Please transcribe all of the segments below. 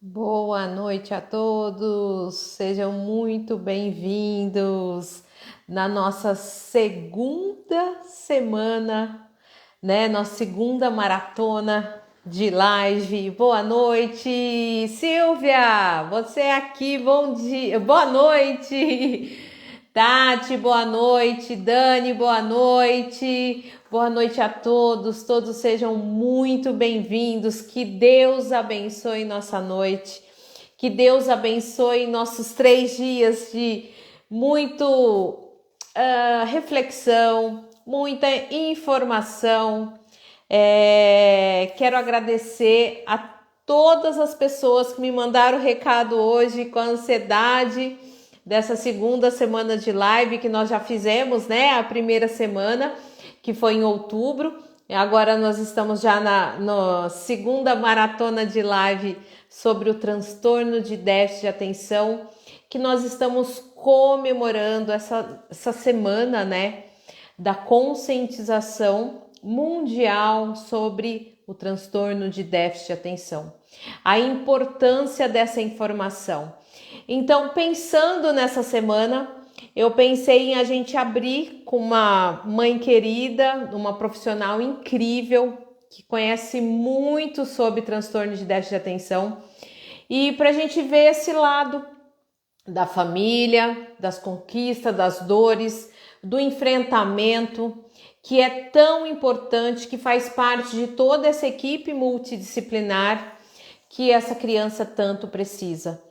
Boa noite a todos, sejam muito bem-vindos na nossa segunda semana, né? Nossa segunda maratona de live. Boa noite, Silvia, você aqui, bom dia, boa noite, Tati, boa noite, Dani, boa noite. Boa noite a todos, todos sejam muito bem-vindos. Que Deus abençoe nossa noite, que Deus abençoe nossos 3 dias de muito reflexão, muita informação. Quero agradecer a todas as pessoas que me mandaram recado hoje com a ansiedade dessa segunda semana de live que nós já fizemos, né? A primeira semana, que foi em outubro. Agora nós estamos já na segunda maratona de live sobre o transtorno de déficit de atenção, que nós estamos comemorando essa semana, né, da conscientização mundial sobre o transtorno de déficit de atenção. A importância dessa informação. Então, pensando nessa semana, eu pensei em a gente abrir com uma mãe querida, uma profissional incrível, que conhece muito sobre transtorno de déficit de atenção, e para a gente ver esse lado da família, das conquistas, das dores, do enfrentamento, que é tão importante, que faz parte de toda essa equipe multidisciplinar que essa criança tanto precisa.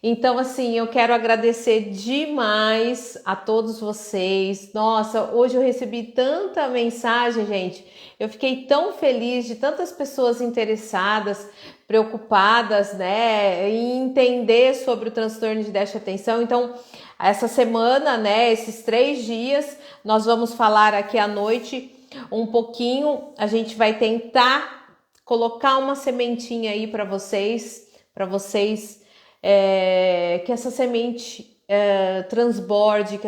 Então, assim, eu quero agradecer demais a todos vocês. Nossa, hoje eu recebi tanta mensagem, gente. Eu fiquei tão feliz de tantas pessoas interessadas, preocupadas, né, em entender sobre o transtorno de déficit de atenção. Então, essa semana, né, esses 3 dias, nós vamos falar aqui à noite um pouquinho. A gente vai tentar colocar uma sementinha aí para vocês, que essa semente transborde, que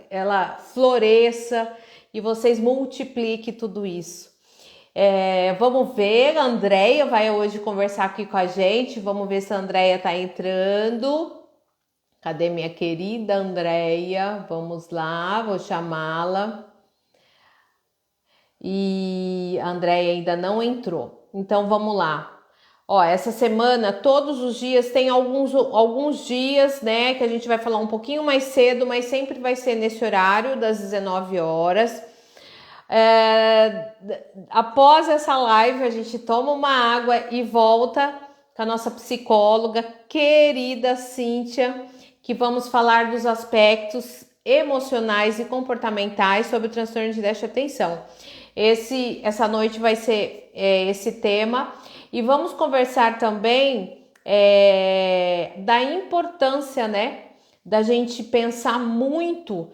ela floresça e vocês multipliquem tudo isso. Vamos ver, a Andréia vai hoje conversar aqui com a gente. Vamos ver se a Andréia está entrando. Cadê minha querida Andréia? Vamos lá, vou chamá-la. E a Andréia ainda não entrou. Então vamos lá. Ó, essa semana, todos os dias, tem alguns dias, né, que a gente vai falar um pouquinho mais cedo, mas sempre vai ser nesse horário, das 19 horas. Após essa live, a gente toma uma água e volta com a nossa psicóloga, querida Cíntia, que vamos falar dos aspectos emocionais e comportamentais sobre o transtorno de déficit de atenção. Essa noite vai ser esse tema. E vamos conversar também da importância, né, da gente pensar muito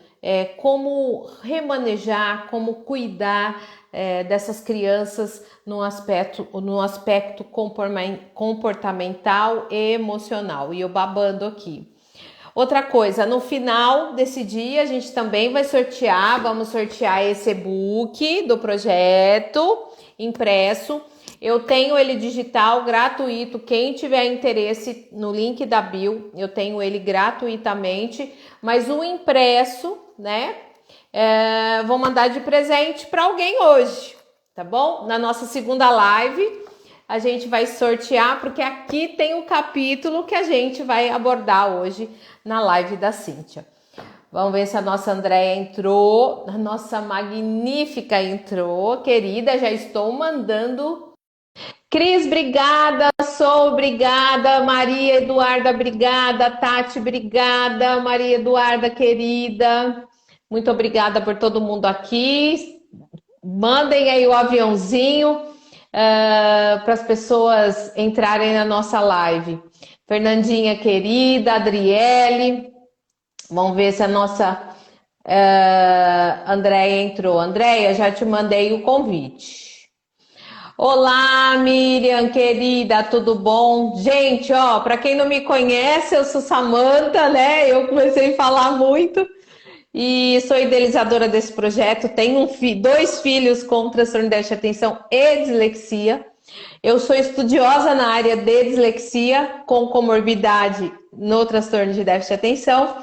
como remanejar, como cuidar dessas crianças no aspecto comportamental e emocional. E eu babando aqui. Outra coisa, no final desse dia a gente também vamos sortear esse e-book do projeto impresso. Eu tenho ele digital, gratuito. Quem tiver interesse no link da bio, eu tenho ele gratuitamente. Mas o impresso, né? Vou mandar de presente para alguém hoje, tá bom? Na nossa segunda live, a gente vai sortear, porque aqui tem um capítulo que a gente vai abordar hoje na live da Cíntia. Vamos ver se a nossa Andréia entrou. A nossa magnífica entrou, querida. Já estou mandando. Cris, obrigada. Sol, obrigada. Maria Eduarda, obrigada. Tati, obrigada. Maria Eduarda, querida. Muito obrigada por todo mundo aqui. Mandem aí o aviãozinho para as pessoas entrarem na nossa live. Fernandinha, querida. Adriele. Vamos ver se a nossa Andréia entrou. Andréia, já te mandei o convite. Olá, Miriam, querida, tudo bom? Gente, ó, para quem não me conhece, eu sou Samanta, né? Eu comecei a falar muito e sou idealizadora desse projeto. Tenho 2 filhos com transtorno de déficit de atenção e dislexia. Eu sou estudiosa na área de dislexia com comorbidade no transtorno de déficit de atenção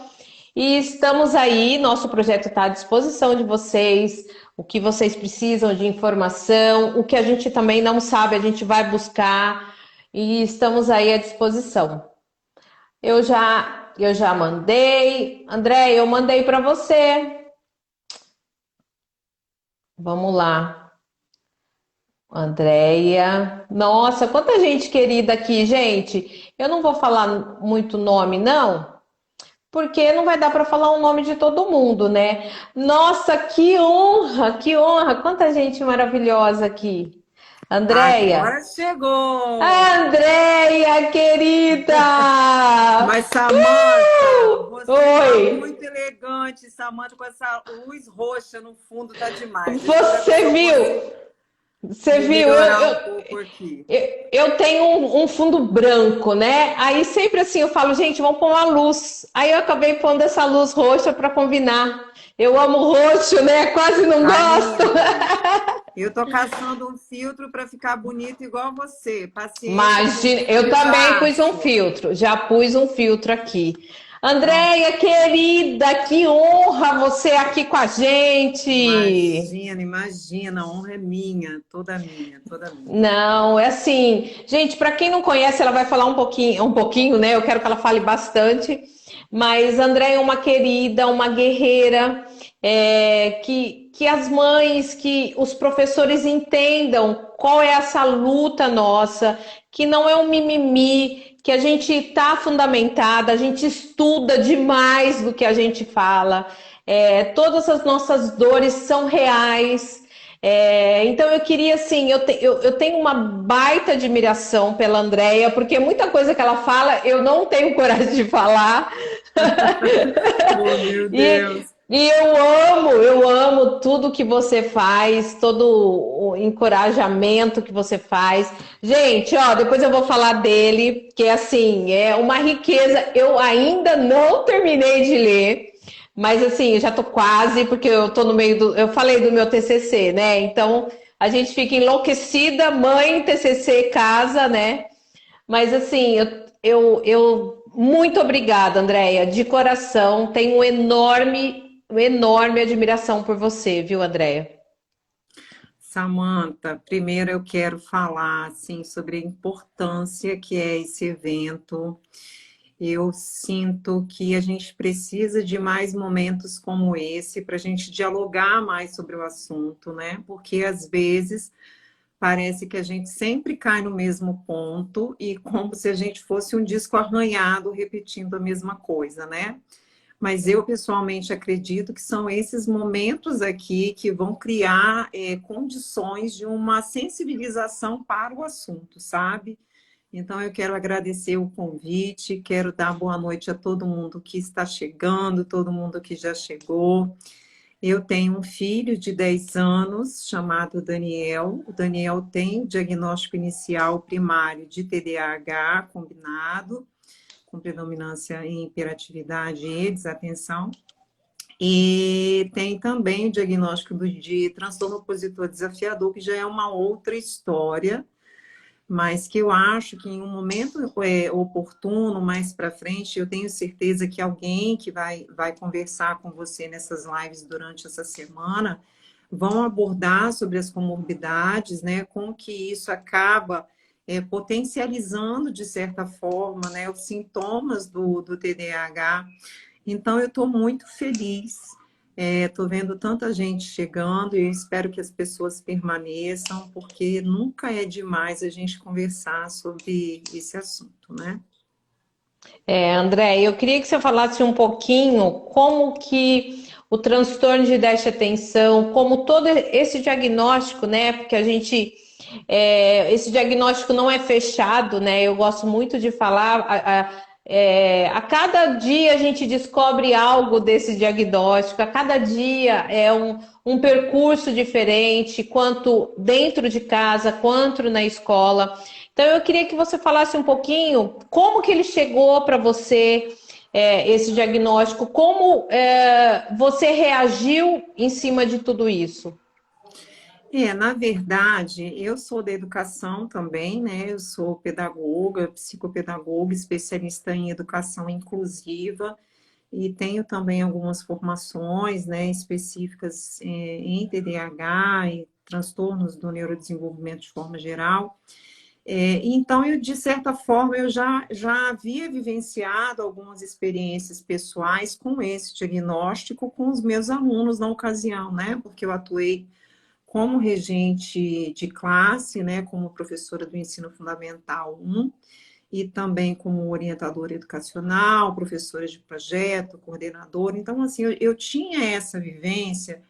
e estamos aí, nosso projeto está à disposição de vocês, o que vocês precisam de informação, o que a gente também não sabe, a gente vai buscar e estamos aí à disposição. Eu já mandei, André, eu mandei para você. Vamos lá. Andréia. Nossa, quanta gente querida aqui, gente. Eu não vou falar muito nome, não, porque não vai dar para falar o nome de todo mundo, né? Nossa, que honra, que honra. Quanta gente maravilhosa aqui. Andréia. Agora chegou! Andréia, querida! Mas, Samanta, você tá Oi! muito elegante, Samanta, com essa luz roxa no fundo, tá demais. Deixa eu ver Você se eu consigo viu? Você me viu? melhorar um pouco aqui. Eu tenho um fundo branco, né? Aí sempre assim eu falo, gente, vamos pôr uma luz. Aí eu acabei pondo essa luz roxa para combinar. Eu amo roxo, né? Quase não Tá gosto. lindo. Eu tô caçando um filtro para ficar bonito igual você. Paciência que um Imagina, dia eu eu também já pus um acho. filtro, já pus um filtro aqui. Pronto. Andréia, querida, que honra você aqui com a gente. Imagina, imagina, a honra é minha, toda minha, toda minha. Não, é assim, gente, para quem não conhece, ela vai falar um pouquinho, né? Eu quero que ela fale bastante. Mas André é uma querida, uma guerreira, que as mães, que os professores entendam qual é essa luta nossa, que não é um mimimi, que a gente está fundamentada, a gente estuda demais do que a gente fala, todas as nossas dores são reais. Então eu queria assim, eu tenho uma baita admiração pela Andrea, porque muita coisa que ela fala eu não tenho coragem de falar. Oh, meu E, Deus. e eu amo tudo que você faz, todo o encorajamento que você faz. Gente, ó, depois eu vou falar dele, que assim, é uma riqueza. Eu ainda não terminei de ler. Mas assim, eu já tô quase, porque eu tô no meio do. Eu falei do meu TCC, né? Então a gente fica enlouquecida, mãe, TCC, casa, né? Mas assim, muito obrigada, Andréia, de coração. Tenho uma enorme admiração por você, viu, Andréia? Samanta, primeiro eu quero falar assim sobre a importância que é esse evento. Eu sinto que a gente precisa de mais momentos como esse para a gente dialogar mais sobre o assunto, né? Porque às vezes parece que a gente sempre cai no mesmo ponto e como se a gente fosse um disco arranhado repetindo a mesma coisa, né? Mas eu pessoalmente acredito que são esses momentos aqui que vão criar condições de uma sensibilização para o assunto, sabe? Então eu quero agradecer o convite, quero dar boa noite a todo mundo que está chegando, todo mundo que já chegou. Eu tenho um filho de 10 anos chamado Daniel. O Daniel tem o diagnóstico inicial primário de TDAH combinado, com predominância em hiperatividade e desatenção. E tem também o diagnóstico de transtorno opositor desafiador, que já é uma outra história, mas que eu acho que em um momento oportuno, mais para frente, eu tenho certeza que alguém que vai conversar com você nessas lives durante essa semana vão abordar sobre as comorbidades, né, como que isso acaba potencializando, de certa forma, né, os sintomas do TDAH. Então, eu estou muito feliz. Estou vendo tanta gente chegando e eu espero que as pessoas permaneçam, porque nunca é demais a gente conversar sobre esse assunto, né? André, eu queria que você falasse um pouquinho como que o transtorno de déficit de atenção, como todo esse diagnóstico, né? Porque esse diagnóstico não é fechado, né? Eu gosto muito de falar. A cada dia a gente descobre algo desse diagnóstico, a cada dia é um percurso diferente, quanto dentro de casa, quanto na escola. Então eu queria que você falasse um pouquinho como que ele chegou para você, esse diagnóstico, como você reagiu em cima de tudo isso. Na verdade, eu sou da educação também, né? Eu sou pedagoga, psicopedagoga, especialista em educação inclusiva e tenho também algumas formações, né, específicas em TDAH e transtornos do neurodesenvolvimento de forma geral. Então, eu, de certa forma, eu já havia vivenciado algumas experiências pessoais com esse diagnóstico com os meus alunos na ocasião, né? Porque eu atuei como regente de classe, né, como professora do ensino fundamental 1, e também como orientadora educacional, professora de projeto, coordenadora. Então, assim, eu tinha essa vivência,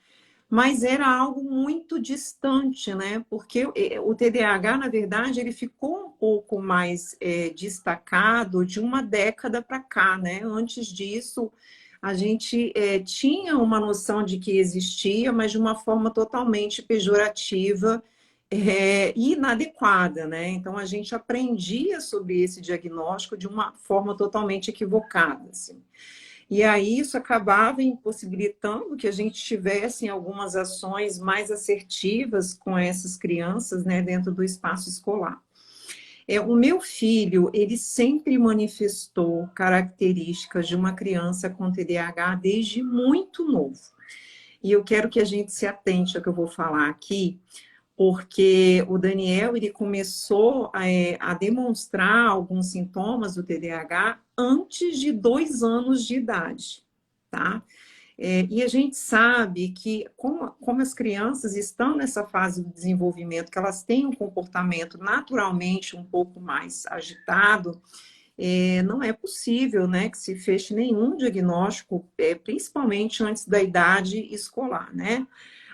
mas era algo muito distante, né? Porque o TDAH, na verdade, ele ficou um pouco mais destacado de uma década para cá, né? Antes disso, a gente tinha uma noção de que existia, mas de uma forma totalmente pejorativa e inadequada, né? Então, a gente aprendia sobre esse diagnóstico de uma forma totalmente equivocada, assim. E aí isso acabava impossibilitando que a gente tivesse algumas ações mais assertivas com essas crianças, né, dentro do espaço escolar. O meu filho, ele sempre manifestou características de uma criança com TDAH desde muito novo. E eu quero que a gente se atente ao que eu vou falar aqui, porque o Daniel ele começou a demonstrar alguns sintomas do TDAH antes de 2 anos de idade, tá? E a gente sabe que, como as crianças estão nessa fase do desenvolvimento, que elas têm um comportamento naturalmente um pouco mais agitado, não é possível, né, que se feche nenhum diagnóstico, principalmente antes da idade escolar, né?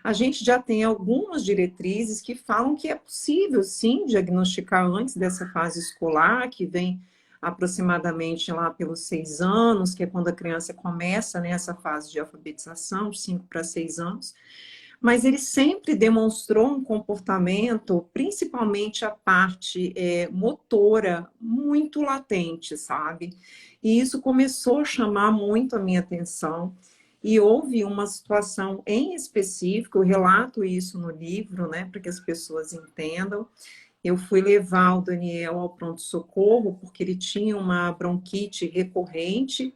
A gente já tem algumas diretrizes que falam que é possível, sim, diagnosticar antes dessa fase escolar, que vem aproximadamente lá pelos 6 anos, que é quando a criança começa nessa fase de alfabetização, de 5 para 6 anos. Mas ele sempre demonstrou um comportamento, principalmente a parte motora, muito latente, sabe? E isso começou a chamar muito a minha atenção. E houve uma situação em específico, eu relato isso no livro, né, para que as pessoas entendam. Eu fui levar o Daniel ao pronto-socorro, porque ele tinha uma bronquite recorrente,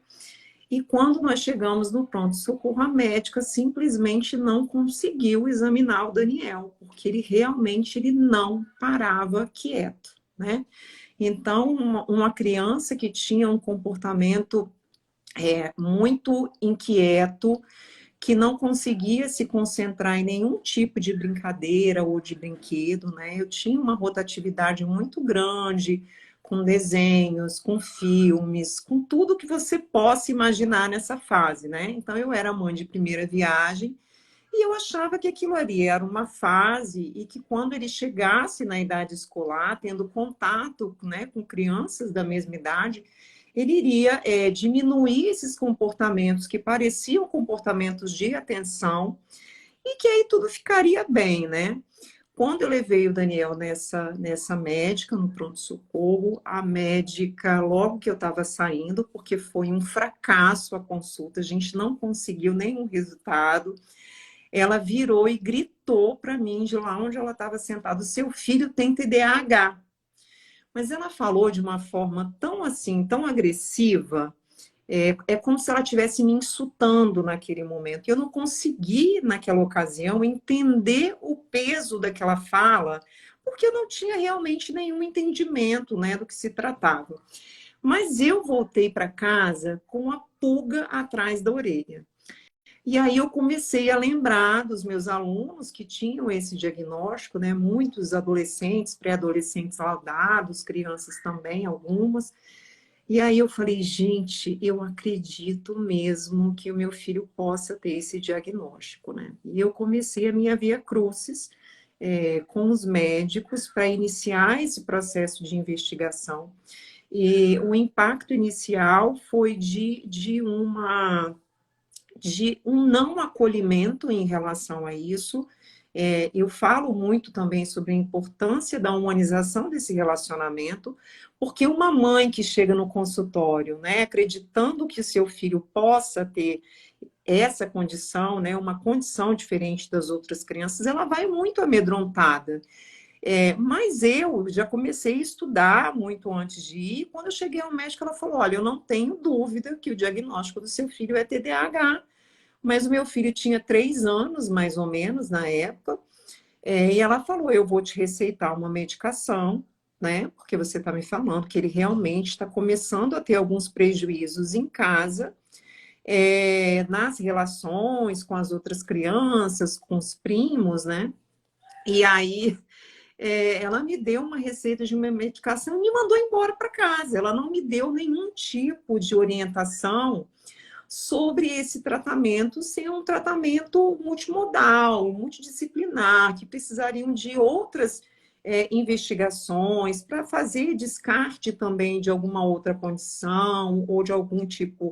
e quando nós chegamos no pronto-socorro, a médica simplesmente não conseguiu examinar o Daniel, porque ele não parava quieto, né? Então, uma criança que tinha um comportamento muito inquieto, que não conseguia se concentrar em nenhum tipo de brincadeira ou de brinquedo, né? Eu tinha uma rotatividade muito grande, com desenhos, com filmes, com tudo que você possa imaginar nessa fase, né? Então eu era mãe de primeira viagem e eu achava que aquilo ali era uma fase e que quando ele chegasse na idade escolar, tendo contato, né, com crianças da mesma idade, ele iria diminuir esses comportamentos que pareciam comportamentos de atenção e que aí tudo ficaria bem, né? Quando eu levei o Daniel nessa médica, no pronto-socorro, a médica, logo que eu estava saindo, porque foi um fracasso a consulta, a gente não conseguiu nenhum resultado, ela virou e gritou para mim, de lá onde ela estava sentada: seu filho tem TDAH. Mas ela falou de uma forma tão assim, tão agressiva, como se ela estivesse me insultando naquele momento. Eu não consegui, naquela ocasião, entender o peso daquela fala, porque eu não tinha realmente nenhum entendimento, né, do que se tratava. Mas eu voltei para casa com a pulga atrás da orelha. E aí eu comecei a lembrar dos meus alunos que tinham esse diagnóstico, né? Muitos adolescentes, pré-adolescentes laudados, crianças também, algumas. E aí eu falei, gente, eu acredito mesmo que o meu filho possa ter esse diagnóstico, né? E eu comecei a minha via crucis com os médicos para iniciar esse processo de investigação. E o impacto inicial foi de um não acolhimento em relação a isso. Eu falo muito também sobre a importância da humanização desse relacionamento, porque uma mãe que chega no consultório, né, acreditando que o seu filho possa ter essa condição, né, uma condição diferente das outras crianças, ela vai muito amedrontada. Mas eu já comecei a estudar muito antes de ir. Quando eu cheguei ao médico, ela falou: olha, eu não tenho dúvida que o diagnóstico do seu filho é TDAH, mas o meu filho tinha 3 anos, mais ou menos, na época, e ela falou: eu vou te receitar uma medicação, né? Porque você está me falando que ele realmente está começando a ter alguns prejuízos em casa, nas relações com as outras crianças, com os primos, né? E aí ela me deu uma receita de uma medicação e me mandou embora para casa. Ela não me deu nenhum tipo de orientação sobre esse tratamento ser um tratamento multimodal, multidisciplinar, que precisariam de outras investigações para fazer descarte também de alguma outra condição ou de algum tipo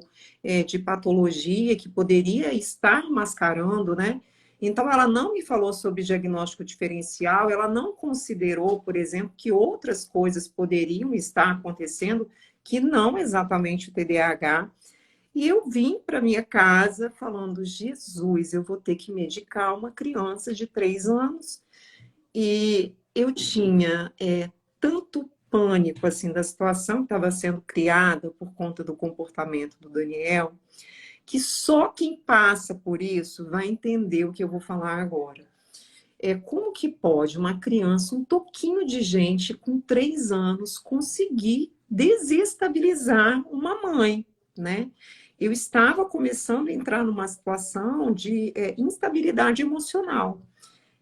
de patologia que poderia estar mascarando, né? Então, ela não me falou sobre diagnóstico diferencial, ela não considerou, por exemplo, que outras coisas poderiam estar acontecendo que não exatamente o TDAH. E eu vim para minha casa falando: Jesus, eu vou ter que medicar uma criança de 3 anos. E eu tinha tanto pânico assim da situação que estava sendo criada por conta do comportamento do Daniel, que só quem passa por isso vai entender o que eu vou falar agora. Como que pode uma criança, um toquinho de gente com 3 anos, conseguir desestabilizar uma mãe, né? Eu estava começando a entrar numa situação de instabilidade emocional.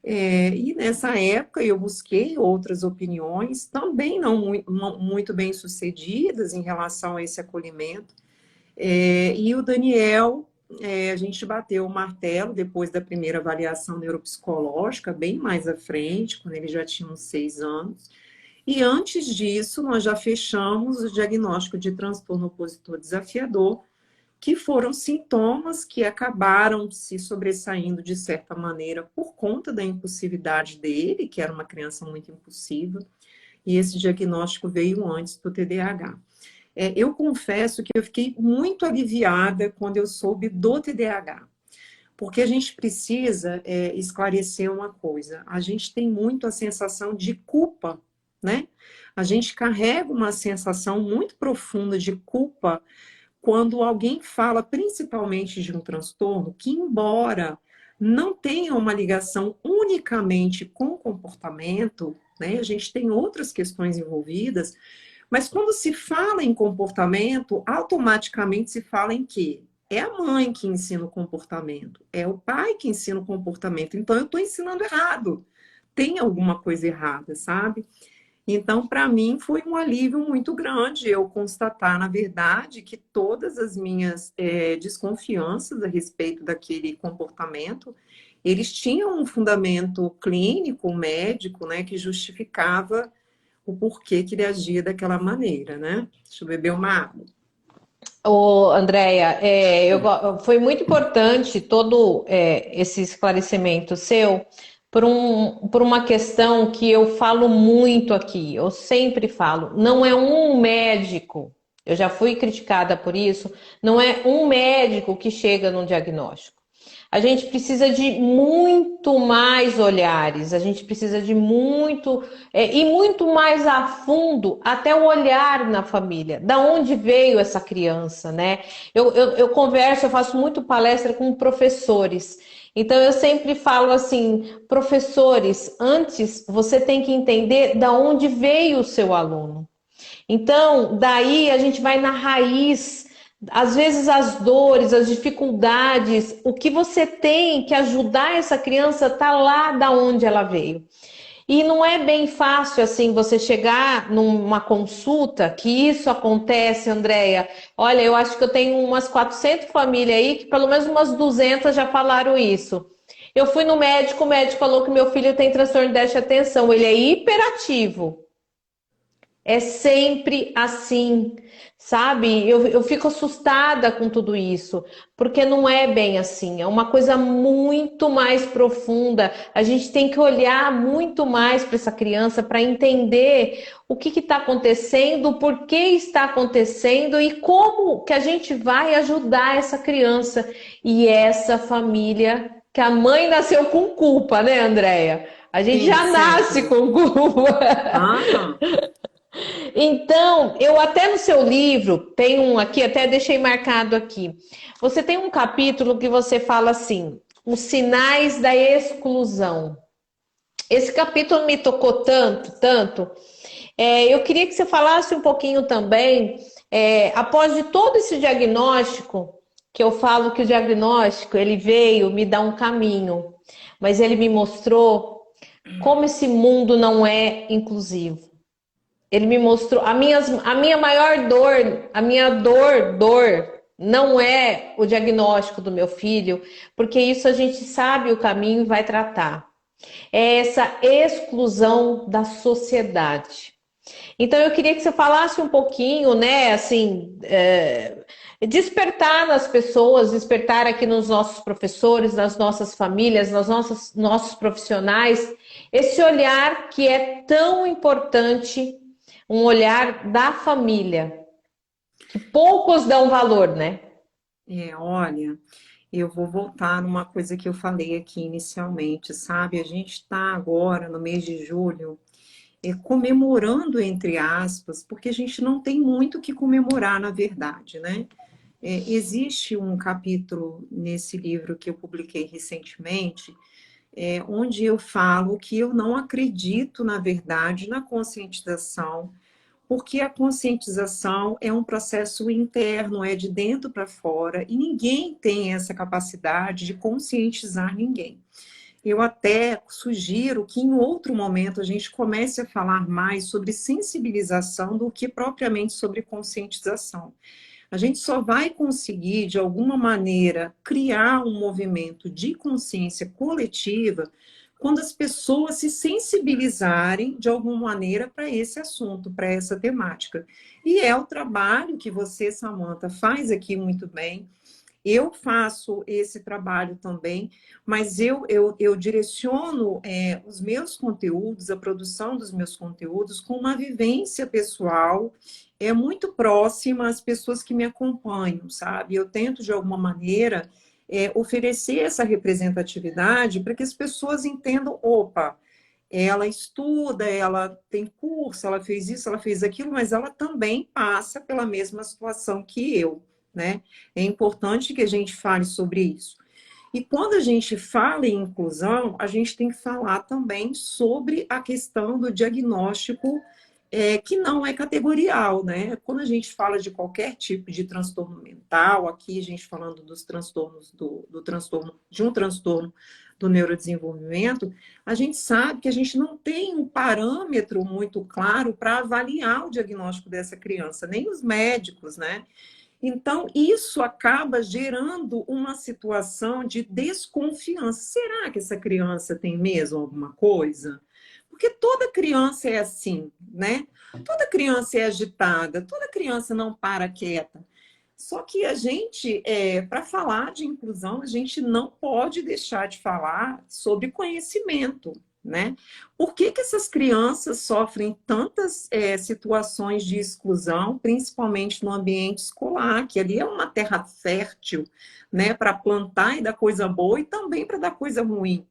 E nessa época eu busquei outras opiniões, também não muito bem sucedidas em relação a esse acolhimento. E o Daniel, a gente bateu o martelo depois da primeira avaliação neuropsicológica, bem mais à frente, quando ele já tinha uns 6 anos. E antes disso, nós já fechamos o diagnóstico de transtorno opositor desafiador, que foram sintomas que acabaram se sobressaindo de certa maneira por conta da impulsividade dele, que era uma criança muito impulsiva, e esse diagnóstico veio antes do TDAH. Eu confesso que eu fiquei muito aliviada quando eu soube do TDAH, porque a gente precisa esclarecer uma coisa: a gente tem muito a sensação de culpa, né? A gente carrega uma sensação muito profunda de culpa quando alguém fala, principalmente de um transtorno, que embora não tenha uma ligação unicamente com o comportamento, né? A gente tem outras questões envolvidas, mas quando se fala em comportamento, automaticamente se fala em quê? É a mãe que ensina o comportamento, é o pai que ensina o comportamento, então eu estou ensinando errado, tem alguma coisa errada, sabe? Então, para mim, foi um alívio muito grande eu constatar, na verdade, que todas as minhas desconfianças a respeito daquele comportamento, eles tinham um fundamento clínico, médico, né, que justificava o porquê que ele agia daquela maneira, né? Deixa eu beber uma água. Ô, Andréia, foi muito importante todo esse esclarecimento seu por uma questão que eu falo muito aqui, eu sempre falo, não é um médico, eu já fui criticada por isso, não é um médico que chega no diagnóstico. A gente precisa de muito mais olhares, a gente precisa de muito, e muito mais a fundo, até o olhar na família, da onde veio essa criança, né? Eu converso, eu faço muito palestra com professores, então eu sempre falo assim: professores, antes você tem que entender da onde veio o seu aluno. Então, daí a gente vai na raiz, às vezes as dores, as dificuldades, o que você tem que ajudar essa criança tá lá da onde ela veio. E não é bem fácil assim você chegar numa consulta, que isso acontece, Andréia. Olha, eu acho que eu tenho umas 400 famílias aí que pelo menos umas 200 já falaram isso. Eu fui no médico, o médico falou que meu filho tem transtorno de déficit de atenção, ele é hiperativo. É sempre assim. sabe? Eu fico assustada com tudo isso, porque não é bem assim, é uma coisa muito mais profunda. A gente tem que olhar muito mais para essa criança para entender o que está acontecendo, por que está acontecendo e como que a gente vai ajudar essa criança e essa família, que a mãe nasceu com culpa, né, Andréia? A gente Sim, já nasce sempre. com culpa. Aham. Então, eu até no seu livro, tem um aqui, até deixei marcado aqui. Você tem um capítulo que você fala assim: os sinais da exclusão. Esse capítulo me tocou tanto, tanto. Eu queria que você falasse um pouquinho também, após de todo esse diagnóstico, que eu falo que o diagnóstico ele veio me dar um caminho, mas ele me mostrou como esse mundo não é inclusivo. Ele me mostrou a minha maior dor, a minha dor não é o diagnóstico do meu filho, porque isso a gente sabe o caminho e vai tratar. É essa exclusão da sociedade. Então eu queria que você falasse um pouquinho, né, assim, despertar nas pessoas, despertar aqui nos nossos professores, nas nossas famílias, nos nossos profissionais, esse olhar que é tão importante, um olhar da família, que poucos dão valor, né? Olha, eu vou voltar numa coisa que eu falei aqui inicialmente, sabe? A gente está agora no mês de julho, comemorando, entre aspas, porque a gente não tem muito o que comemorar, na verdade, né? Existe um capítulo nesse livro que eu publiquei recentemente, onde eu falo que eu não acredito, na verdade, na conscientização, porque a conscientização é um processo interno, é de dentro para fora, e ninguém tem essa capacidade de conscientizar ninguém. Eu até sugiro que em outro momento a gente comece a falar mais sobre sensibilização do que propriamente sobre conscientização. A gente só vai conseguir, de alguma maneira, criar um movimento de consciência coletiva quando as pessoas se sensibilizarem de alguma maneira para esse assunto, para essa temática. E é o trabalho que você, Samantha, faz aqui muito bem. Eu faço esse trabalho também, mas eu direciono os meus conteúdos, a produção dos meus conteúdos, com uma vivência pessoal muito próxima às pessoas que me acompanham, sabe? Eu tento, de alguma maneira, oferecer essa representatividade para que as pessoas entendam, opa, ela estuda, ela tem curso, ela fez isso, ela fez aquilo, mas ela também passa pela mesma situação que eu, né? É importante que a gente fale sobre isso. E quando a gente fala em inclusão, a gente tem que falar também sobre a questão do diagnóstico, que não é categorial, né? Quando a gente fala de qualquer tipo de transtorno mental, aqui a gente falando dos transtornos do transtorno, de um transtorno do neurodesenvolvimento, a gente sabe que a gente não tem um parâmetro muito claro para avaliar o diagnóstico dessa criança, nem os médicos, né? Então, isso acaba gerando uma situação de desconfiança. Será que essa criança tem mesmo alguma coisa? Porque toda criança é assim, né? Toda criança é agitada, toda criança não para quieta. Só que a gente, para falar de inclusão, a gente não pode deixar de falar sobre conhecimento, né? Por que que essas crianças sofrem tantas situações de exclusão, principalmente no ambiente escolar, que ali é uma terra fértil, né, para plantar e dar coisa boa e também para dar coisa ruim.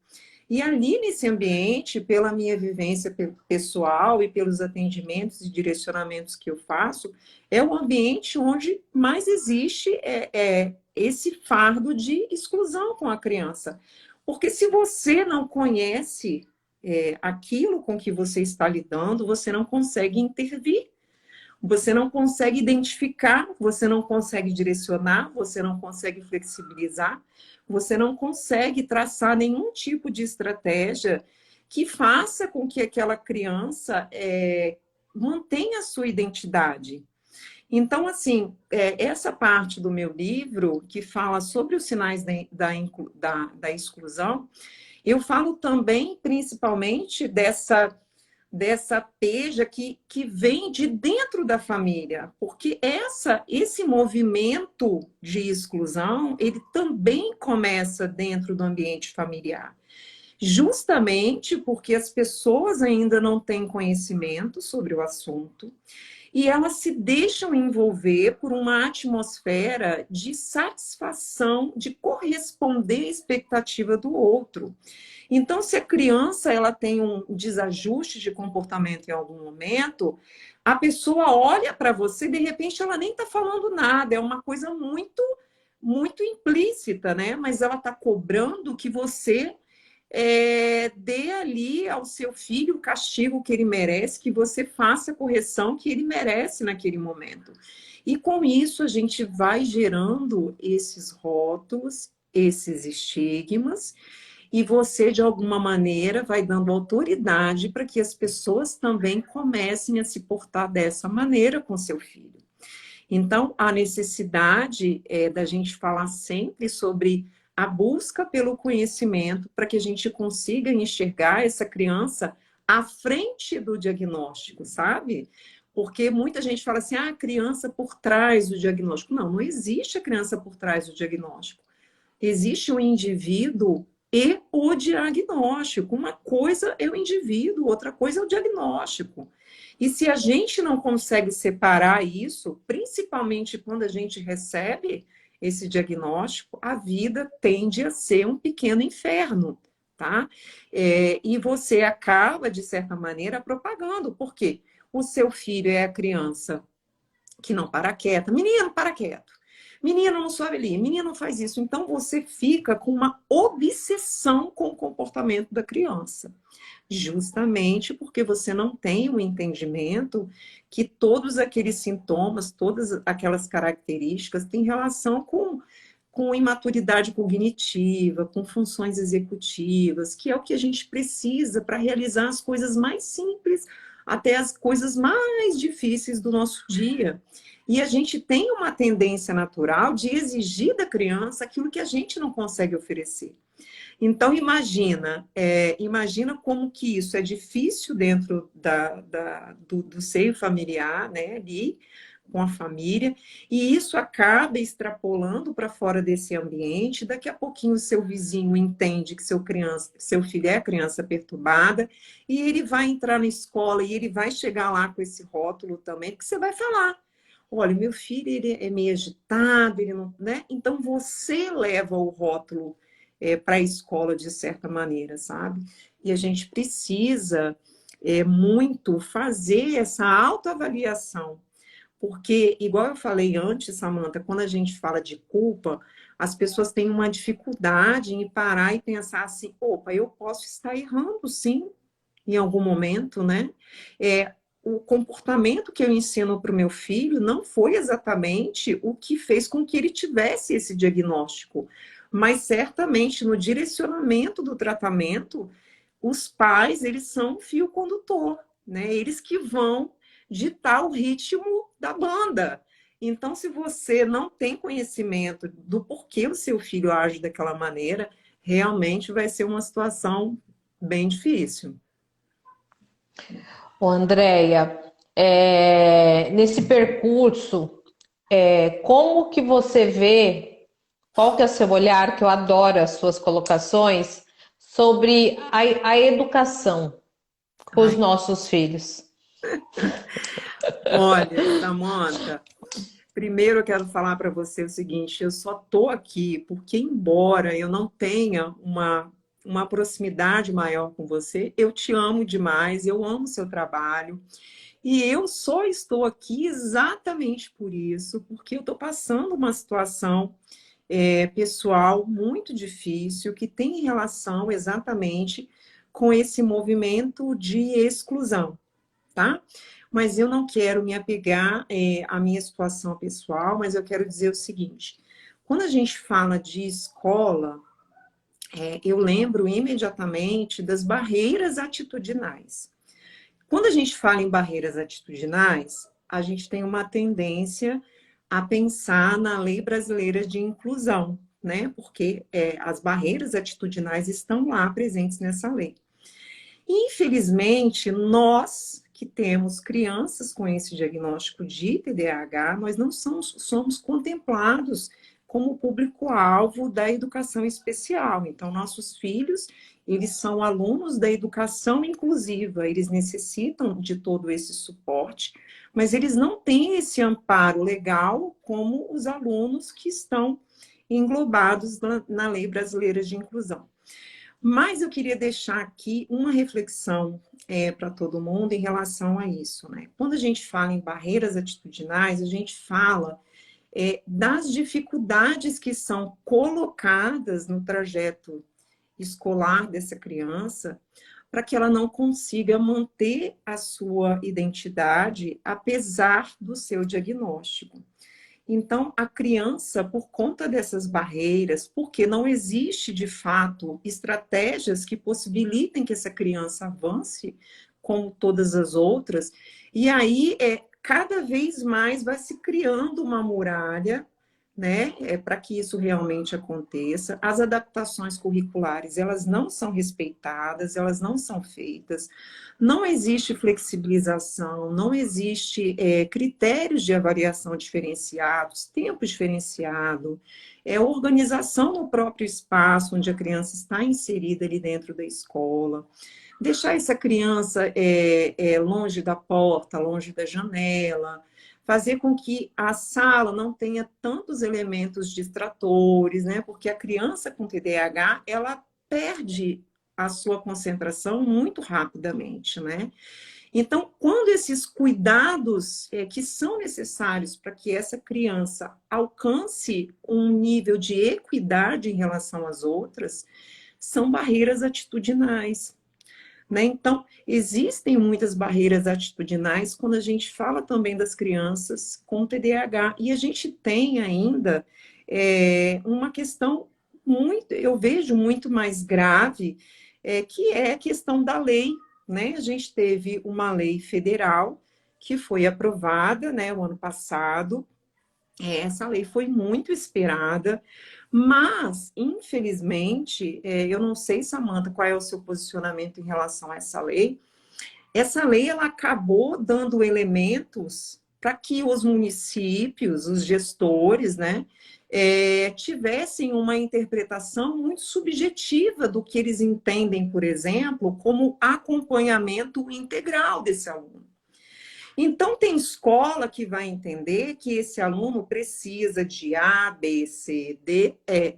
E ali nesse ambiente, pela minha vivência pessoal e pelos atendimentos e direcionamentos que eu faço, é o ambiente onde mais existe esse fardo de exclusão com a criança. Porque se você não conhece aquilo com que você está lidando, você não consegue intervir, você não consegue identificar, você não consegue direcionar, você não consegue flexibilizar, você não consegue traçar nenhum tipo de estratégia que faça com que aquela criança mantenha a sua identidade. Então, assim, essa parte do meu livro, que fala sobre os sinais da exclusão, eu falo também, principalmente, dessa peja que vem de dentro da família, porque esse movimento de exclusão, ele também começa dentro do ambiente familiar. Justamente porque as pessoas ainda não têm conhecimento sobre o assunto e elas se deixam envolver por uma atmosfera de satisfação, de corresponder à expectativa do outro. Então, se a criança ela tem um desajuste de comportamento em algum momento, a pessoa olha para você, de repente ela nem está falando nada, é uma coisa muito implícita, né? Mas ela está cobrando que você dê ali ao seu filho o castigo que ele merece, que você faça a correção que ele merece naquele momento. E com isso a gente vai gerando esses rótulos, esses estigmas, e você, de alguma maneira, vai dando autoridade para que as pessoas também comecem a se portar dessa maneira com seu filho. Então, a necessidade da gente falar sempre sobre a busca pelo conhecimento para que a gente consiga enxergar essa criança à frente do diagnóstico, sabe? Porque muita gente fala assim, a criança por trás do diagnóstico. Não, não existe a criança por trás do diagnóstico. Existe o indivíduo e o diagnóstico. Uma coisa é o indivíduo, outra coisa é o diagnóstico. E se a gente não consegue separar isso, principalmente quando a gente recebe esse diagnóstico, a vida tende a ser um pequeno inferno, tá? E você acaba, de certa maneira, propagando. Por quê? O seu filho é a criança que não para quieta. Menino, para quieto. Menino, não sobe ali. Menino, não faz isso. Então, você fica com uma obsessão com o comportamento da criança. Justamente porque você não tem um entendimento que todos aqueles sintomas, todas aquelas características têm relação com imaturidade cognitiva, com funções executivas, que é o que a gente precisa para realizar as coisas mais simples, até as coisas mais difíceis do nosso dia. E a gente tem uma tendência natural de exigir da criança aquilo que a gente não consegue oferecer. Então, imagina como que isso é difícil dentro do seio familiar, né, ali, com a família, e isso acaba extrapolando para fora desse ambiente. Daqui a pouquinho o seu vizinho entende que seu filho é criança perturbada, e ele vai entrar na escola e ele vai chegar lá com esse rótulo também, porque você vai falar, olha, meu filho ele é meio agitado, ele não, né? Então você leva o rótulo para a escola de certa maneira, sabe? E a gente precisa muito fazer essa autoavaliação, porque, igual eu falei antes, Samantha, quando a gente fala de culpa, as pessoas têm uma dificuldade em parar e pensar assim, opa, eu posso estar errando, sim, em algum momento, né? O comportamento que eu ensino para o meu filho não foi exatamente o que fez com que ele tivesse esse diagnóstico, mas certamente no direcionamento do tratamento, os pais, eles são o fio condutor, né? Eles que vão ditar o ritmo da banda. Então, se você não tem conhecimento do porquê o seu filho age daquela maneira, realmente vai ser uma situação bem difícil. Ô, Andréia, nesse percurso, como que você vê, qual que é o seu olhar, que eu adoro as suas colocações, sobre a educação com os Ai, nossos filhos? olha, Samantha, primeiro eu quero falar para você o seguinte, eu só estou aqui porque, embora eu não tenha uma proximidade maior com você, eu te amo demais, eu amo o seu trabalho, e eu só estou aqui exatamente por isso, porque eu estou passando uma situação pessoal muito difícil, que tem relação exatamente com esse movimento de exclusão, tá? Mas eu não quero me apegar à minha situação pessoal, mas eu quero dizer o seguinte: quando a gente fala de escola, eu lembro imediatamente das barreiras atitudinais. Quando a gente fala em barreiras atitudinais, a gente tem uma tendência a pensar na Lei Brasileira de Inclusão, né? Porque as barreiras atitudinais estão lá presentes nessa lei. Infelizmente, nós que temos crianças com esse diagnóstico de TDAH, nós não somos contemplados como público-alvo da educação especial. Então, nossos filhos, eles são alunos da educação inclusiva, eles necessitam de todo esse suporte, mas eles não têm esse amparo legal como os alunos que estão englobados na Lei Brasileira de Inclusão. Mas eu queria deixar aqui uma reflexão para todo mundo em relação a isso, né? Quando a gente fala em barreiras atitudinais, a gente fala das dificuldades que são colocadas no trajeto escolar dessa criança para que ela não consiga manter a sua identidade apesar do seu diagnóstico. Então, a criança, por conta dessas barreiras, porque não existe, de fato, estratégias que possibilitem que essa criança avance, como todas as outras, e aí, cada vez mais vai se criando uma muralha, né, para que isso realmente aconteça. As adaptações curriculares, elas não são respeitadas, elas não são feitas, não existe flexibilização, não existe critérios de avaliação diferenciados, tempo diferenciado, organização no próprio espaço onde a criança está inserida ali dentro da escola, deixar essa criança longe da porta, longe da janela, fazer com que a sala não tenha tantos elementos distratores, né? Porque a criança com TDAH, ela perde a sua concentração muito rapidamente, né? Então, quando esses cuidados que são necessários para que essa criança alcance um nível de equidade em relação às outras, são barreiras atitudinais. Né? Então, existem muitas barreiras atitudinais quando a gente fala também das crianças com TDAH. E a gente tem ainda uma questão eu vejo muito mais grave, que é a questão da lei. Né? A gente teve uma lei federal que foi aprovada, né, o ano passado. Essa lei foi muito esperada, mas, infelizmente, eu não sei, Samanta, qual é o seu posicionamento em relação a essa lei. Essa lei, ela acabou dando elementos para que os municípios, os gestores, né, tivessem uma interpretação muito subjetiva do que eles entendem, por exemplo, como acompanhamento integral desse aluno. Então, tem escola que vai entender que esse aluno precisa de A, B, C, D, E.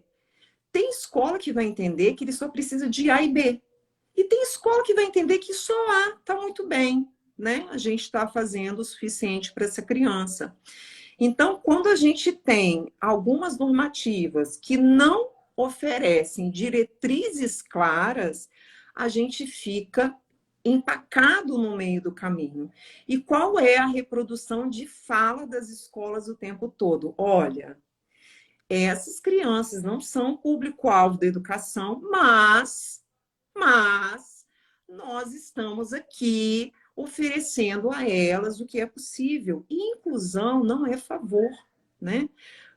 Tem escola que vai entender que ele só precisa de A e B. E tem escola que vai entender que só A está muito bem, né? A gente está fazendo o suficiente para essa criança. Então, quando a gente tem algumas normativas que não oferecem diretrizes claras, a gente fica empacado no meio do caminho. E qual é a reprodução de fala das escolas o tempo todo? Olha, essas crianças não são público-alvo da educação, mas nós estamos aqui oferecendo a elas o que é possível. E inclusão não é favor, né?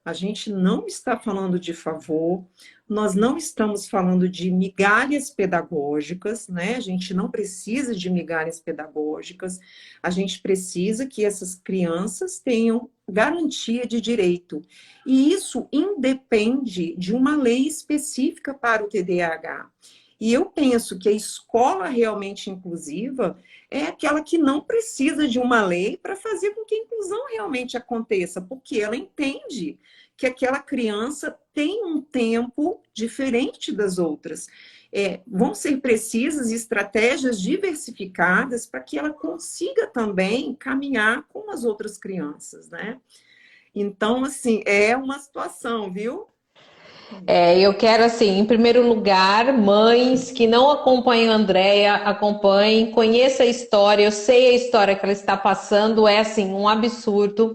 A gente não está falando de favor, nós não estamos falando de migalhas pedagógicas, né? A gente não precisa de migalhas pedagógicas, a gente precisa que essas crianças tenham garantia de direito. E isso independe de uma lei específica para o TDAH. E eu penso que a escola realmente inclusiva é aquela que não precisa de uma lei para fazer com que a inclusão realmente aconteça, porque ela entende que aquela criança tem um tempo diferente das outras. Vão ser precisas estratégias diversificadas para que ela consiga também caminhar com as outras crianças, né? Então, assim, é uma situação, viu? Eu quero, assim, em primeiro lugar, mães que não acompanham a Andréia, acompanhem, conheçam a história, eu sei a história que ela está passando, é, assim, um absurdo.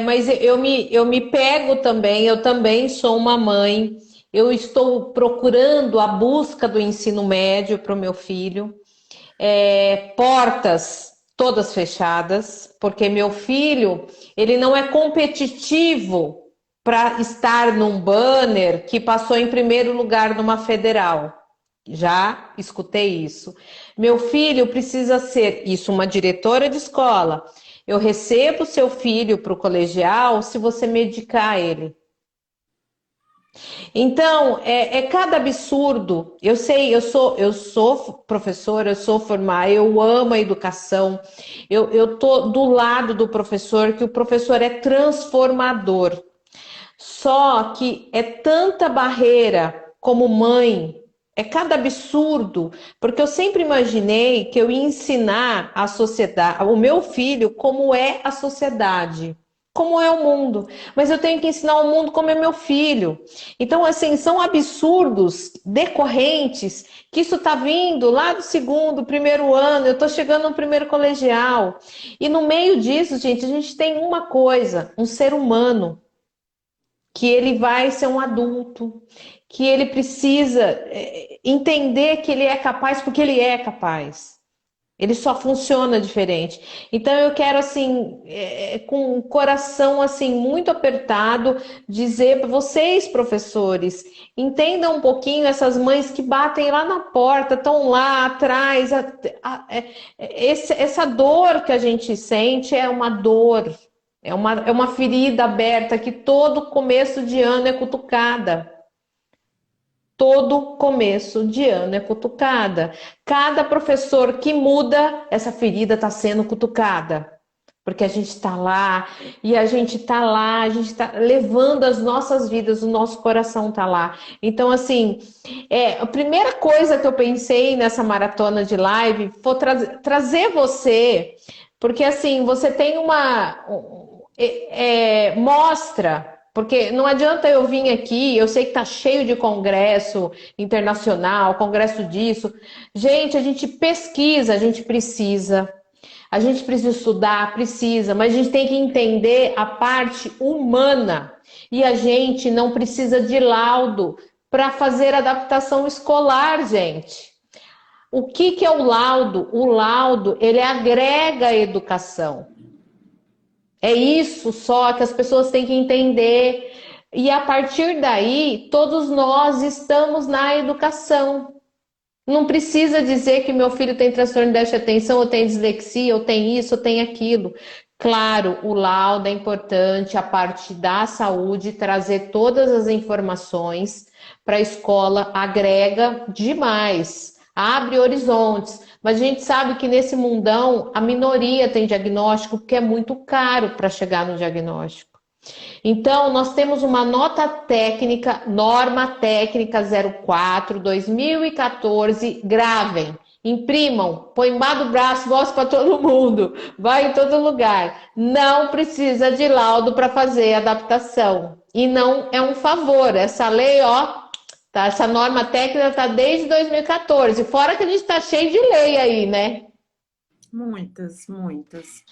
Mas eu me pego também, eu também sou uma mãe, eu estou procurando a busca do ensino médio para o meu filho, portas todas fechadas, porque meu filho, ele não é competitivo para estar num banner que passou em primeiro lugar numa federal. Já escutei isso. Meu filho precisa ser isso, uma diretora de escola. Eu recebo seu filho para o colegial se você medicar ele. Então, é cada absurdo. Eu sei, eu sou professora, eu sou formada, eu amo a educação. Eu tô do lado do professor, que o professor é transformador. Só que é tanta barreira como mãe, é cada absurdo, porque eu sempre imaginei que eu ia ensinar a sociedade, o meu filho, como é a sociedade, como é o mundo, mas eu tenho que ensinar o mundo como é meu filho. Então, assim, são absurdos decorrentes que isso tá vindo lá do segundo, primeiro ano, eu tô chegando no primeiro colegial. E no meio disso, gente, a gente tem uma coisa, um ser humano que ele vai ser um adulto, que ele precisa entender que ele é capaz porque ele é capaz. Ele só funciona diferente. Então eu quero assim, com o coração assim muito apertado, dizer para vocês, professores, entendam um pouquinho essas mães que batem lá na porta, estão lá atrás. Essa dor que a gente sente é uma dor. É uma ferida aberta que todo começo de ano é cutucada. Todo começo de ano é cutucada. Cada professor que muda, essa ferida está sendo cutucada. Porque a gente está lá, e a gente está lá, a gente está levando as nossas vidas, o nosso coração está lá. Então, assim, a primeira coisa que eu pensei nessa maratona de live foi trazer você, porque assim, você tem mostra, porque não adianta eu vir aqui, eu sei que tá cheio de congresso internacional, congresso disso. Gente, a gente pesquisa, a gente precisa estudar, precisa, mas a gente tem que entender a parte humana. E a gente não precisa de laudo para fazer adaptação escolar, gente. O que é o laudo? O laudo, ele agrega a educação. É isso só que as pessoas têm que entender. E a partir daí, todos nós estamos na educação. Não precisa dizer que meu filho tem transtorno de déficit de atenção, ou tem dislexia, ou tem isso, ou tem aquilo. Claro, o laudo é importante, a parte da saúde, trazer todas as informações para a escola agrega demais, abre horizontes. Mas a gente sabe que nesse mundão a minoria tem diagnóstico porque é muito caro para chegar no diagnóstico. Então, nós temos uma nota técnica, norma técnica 04/2014, gravem, imprimam, põe embaixo do braço, mostra para todo mundo, vai em todo lugar. Não precisa de laudo para fazer adaptação. E não é um favor, essa lei, ó, tá, essa norma técnica tá desde 2014, fora que a gente tá cheio de lei aí, né? Muitas, muitas.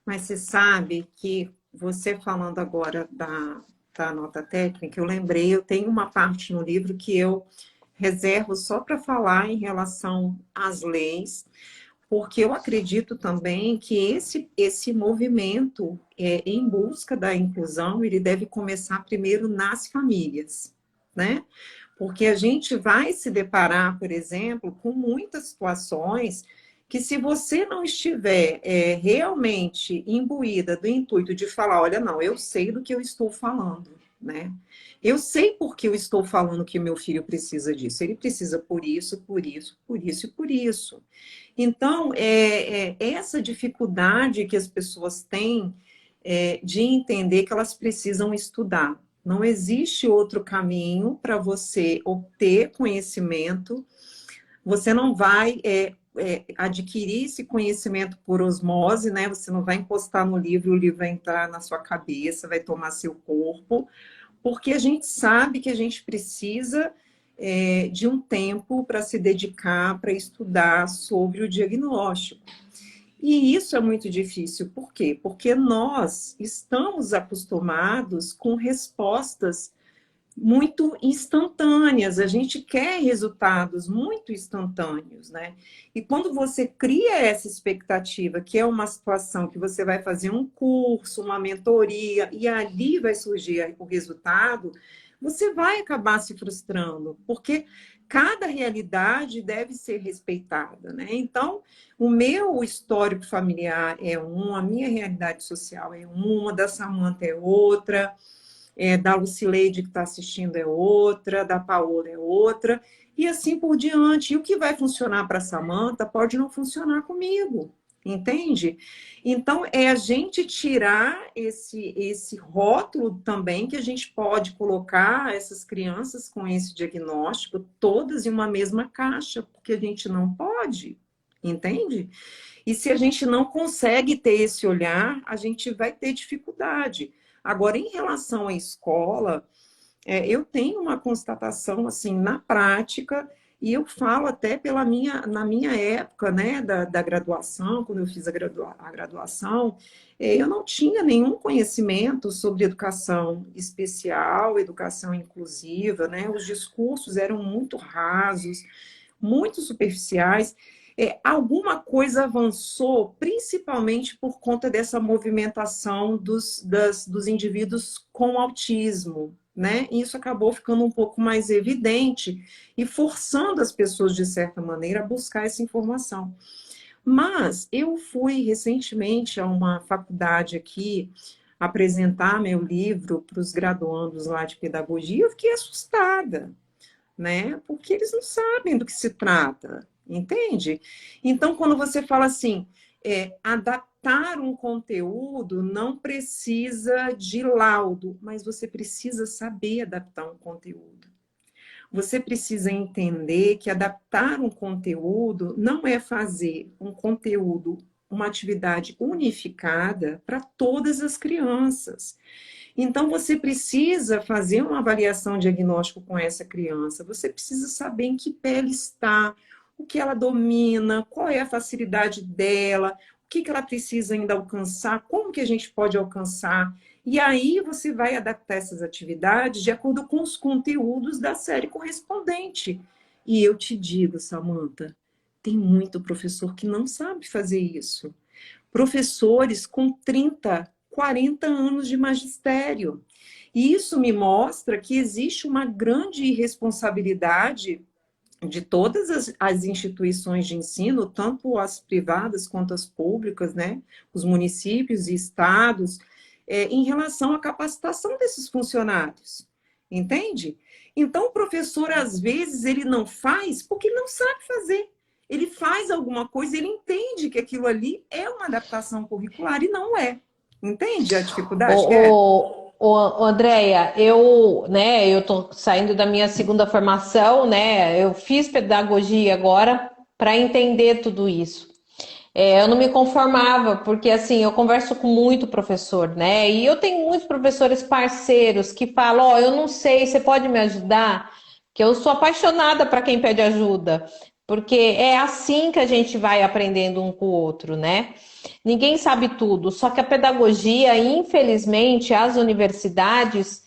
Mas você sabe que você falando agora da nota técnica, eu lembrei, eu tenho uma parte no livro que eu reservo só para falar em relação às leis, porque eu acredito também que esse movimento em busca da inclusão, ele deve começar primeiro nas famílias, né? Porque a gente vai se deparar, por exemplo, com muitas situações que se você não estiver realmente imbuída do intuito de falar, olha, não, eu sei do que eu estou falando, né? Eu sei porque eu estou falando que meu filho precisa disso. Ele precisa por isso, por isso, por isso e por isso. Então, essa dificuldade que as pessoas têm de entender que elas precisam estudar. Não existe outro caminho para você obter conhecimento. Você não vai adquirir esse conhecimento por osmose, né? Você não vai encostar no livro, o livro vai entrar na sua cabeça, vai tomar seu corpo, porque a gente sabe que a gente precisa de um tempo para se dedicar, para estudar sobre o diagnóstico. E isso é muito difícil. Por quê? Porque nós estamos acostumados com respostas muito instantâneas, a gente quer resultados muito instantâneos, né? E quando você cria essa expectativa, que é uma situação que você vai fazer um curso, uma mentoria, e ali vai surgir o resultado, você vai acabar se frustrando, porque cada realidade deve ser respeitada, né? Então, o meu histórico familiar é um, a minha realidade social é uma, da Samantha é outra, da Lucileide que está assistindo é outra, da Paola é outra, e assim por diante. E o que vai funcionar para a Samantha pode não funcionar comigo, entende? Então, é a gente tirar esse rótulo também que a gente pode colocar essas crianças com esse diagnóstico todas em uma mesma caixa, porque a gente não pode, entende? E se a gente não consegue ter esse olhar, a gente vai ter dificuldade. Agora, em relação à escola, eu tenho uma constatação assim na prática, e eu falo até na minha época, né, da graduação, quando eu fiz a graduação, eu não tinha nenhum conhecimento sobre educação especial, educação inclusiva, né? Os discursos eram muito rasos, muito superficiais. Alguma coisa avançou, principalmente por conta dessa movimentação dos indivíduos com autismo, né? E isso acabou ficando um pouco mais evidente e forçando as pessoas, de certa maneira, a buscar essa informação. Mas eu fui recentemente a uma faculdade aqui apresentar meu livro para os graduandos lá de pedagogia, e eu fiquei assustada, né? Porque eles não sabem do que se trata, entende? Então, quando você fala assim, adaptar um conteúdo não precisa de laudo, mas você precisa saber adaptar um conteúdo. Você precisa entender que adaptar um conteúdo não é fazer um conteúdo, uma atividade unificada para todas as crianças. Então, você precisa fazer uma avaliação diagnóstico com essa criança, você precisa saber em que pele está, o que ela domina, qual é a facilidade dela, o que ela precisa ainda alcançar, como que a gente pode alcançar. E aí você vai adaptar essas atividades de acordo com os conteúdos da série correspondente. E eu te digo, Samantha, tem muito professor que não sabe fazer isso. Professores com 30, 40 anos de magistério. E isso me mostra que existe uma grande irresponsabilidade de todas as instituições de ensino, tanto as privadas quanto as públicas, né? Os municípios e estados, em relação à capacitação desses funcionários. Entende? Então, o professor, às vezes, ele não faz porque ele não sabe fazer. Ele faz alguma coisa, ele entende que aquilo ali é uma adaptação curricular e não é. Entende a dificuldade que é? Andréia, eu tô saindo da minha segunda formação, né? Eu fiz pedagogia agora para entender tudo isso. Eu não me conformava, porque assim, eu converso com muito professor, né? E eu tenho muitos professores parceiros que falam, ó, eu não sei, você pode me ajudar? Que eu sou apaixonada para quem pede ajuda, porque é assim que a gente vai aprendendo um com o outro, né? Ninguém sabe tudo, só que a pedagogia, infelizmente, as universidades,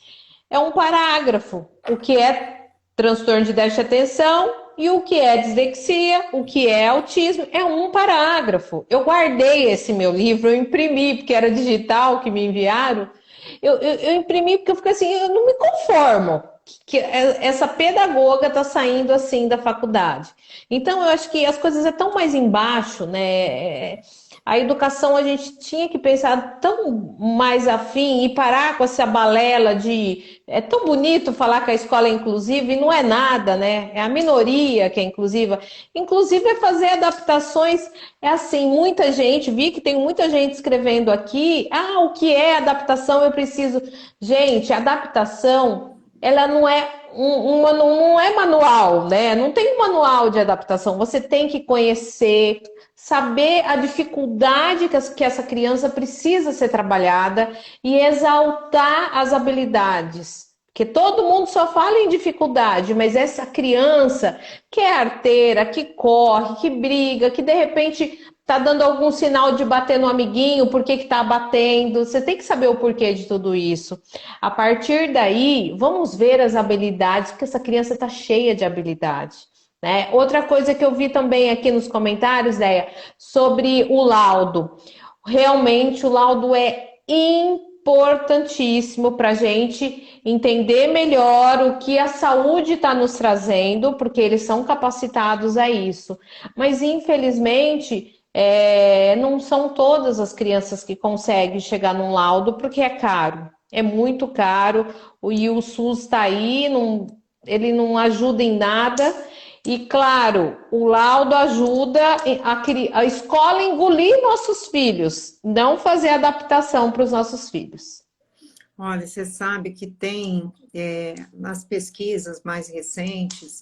é um parágrafo. O que é transtorno de déficit de atenção e o que é dislexia, o que é autismo, é um parágrafo. Eu guardei esse meu livro, eu imprimi, porque era digital que me enviaram. Eu imprimi porque eu fiquei assim, eu não me conformo que essa pedagoga está saindo assim da faculdade. Então, eu acho que as coisas é tão mais embaixo, né? A educação a gente tinha que pensar tão mais afim e parar com essa balela de... É tão bonito falar que a escola é inclusiva e não é nada, né? É a minoria que é inclusiva. Inclusive é fazer adaptações, é assim, muita gente, vi que tem muita gente escrevendo aqui, o que é adaptação? Eu preciso... Gente, adaptação, ela não é não é manual, né? Não tem um manual de adaptação. Você tem que conhecer, saber a dificuldade que essa criança precisa ser trabalhada e exaltar as habilidades. Porque todo mundo só fala em dificuldade, mas essa criança que é arteira, que corre, que briga, que de repente tá dando algum sinal de bater no amiguinho, por que tá batendo? Você tem que saber o porquê de tudo isso. A partir daí, vamos ver as habilidades, porque essa criança tá cheia de habilidades. Né? Outra coisa que eu vi também aqui nos comentários, Déia, sobre o laudo. Realmente o laudo é importantíssimo para a gente entender melhor o que a saúde está nos trazendo, porque eles são capacitados a isso. Mas, infelizmente, não são todas as crianças que conseguem chegar num laudo, porque é caro. É muito caro, e o SUS está aí, ele não ajuda em nada. E claro, o laudo ajuda a escola a engolir nossos filhos, não fazer adaptação para os nossos filhos. Olha, você sabe que tem, nas pesquisas mais recentes,